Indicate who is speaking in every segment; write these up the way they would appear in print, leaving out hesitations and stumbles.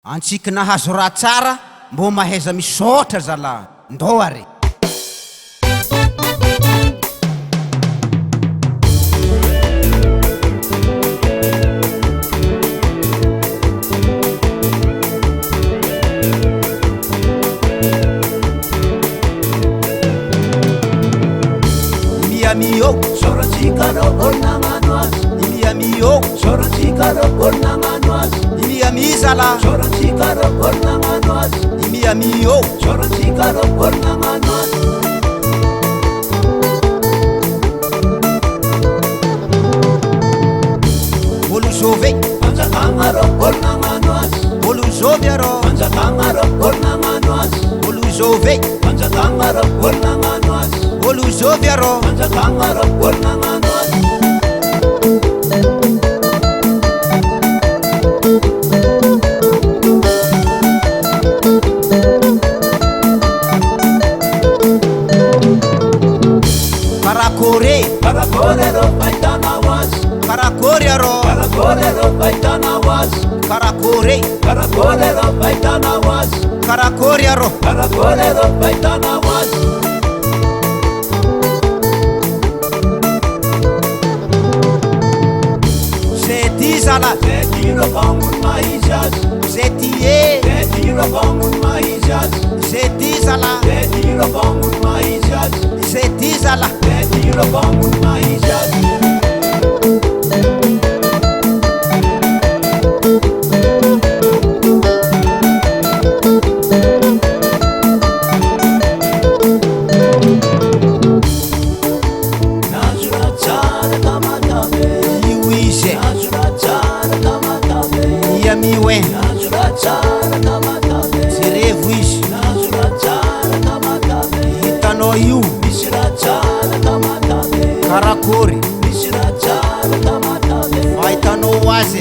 Speaker 1: Antsika nahazo raha tsara mbo mahaiza misaotra zala ndao are.
Speaker 2: Mio soratsika ro olona mano azy
Speaker 1: Mio
Speaker 2: soratsika ro olona mano azy
Speaker 1: mizala
Speaker 2: soratsika ro olona mano azy
Speaker 1: Mio
Speaker 2: soratsika ro olona mano azy
Speaker 1: olo zove
Speaker 2: fanjakagna ro olona mano azy
Speaker 1: olo zove aro
Speaker 2: fanjakagna ro olona mano azy
Speaker 1: olo zove
Speaker 2: fanjakagna ro olona mano azy
Speaker 1: olo zove aro
Speaker 2: fanjakagna ro olona mano azy
Speaker 1: Karakore
Speaker 2: ro fahitana azy
Speaker 1: Karakore aro
Speaker 2: ro fahitana azy
Speaker 1: Karakore
Speaker 2: ro fahitana azy
Speaker 1: Karakore aro
Speaker 2: ro fahitana azy
Speaker 1: Zety zala
Speaker 2: Zety ro vangony mahizy azy
Speaker 1: Zety
Speaker 2: Zety ro vangony mahizy azy
Speaker 1: Zety zala
Speaker 2: Zety ro vangony mahizy azy
Speaker 1: Zety zala
Speaker 2: Zety ro vangony mahizy azy
Speaker 1: Miwe Zirevu ishi Hitano yu Karakori Faitano waze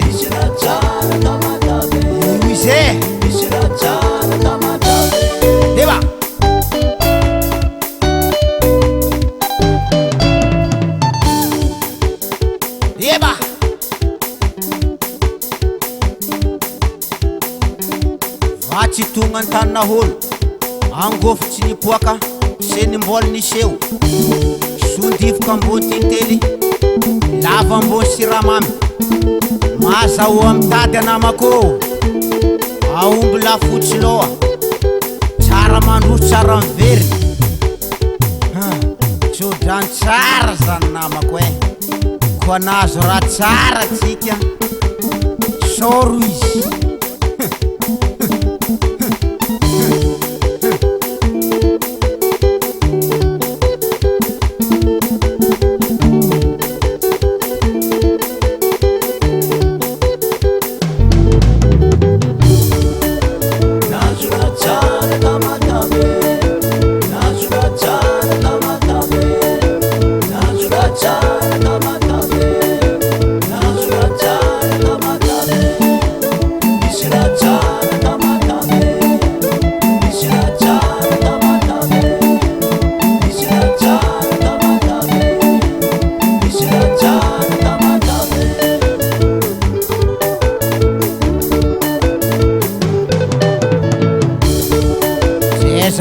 Speaker 1: Miwize Deba Deba Vatsy tonga an-tanina holo angofotsy nipoaka seny mboly niseo sondifoka ambony tintely lava ambony siramamy mazao amy tady anamako aomby lafotsy loa tsara mandro tsara mivery tsodrany tsara zany namako koa nazo raha tsara tsika soro izy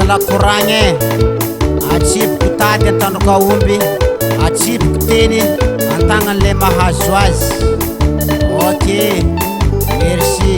Speaker 1: la koragne atsipiko tady antandroka omby atsipiko teny antagnan'le mahazo azy ok merci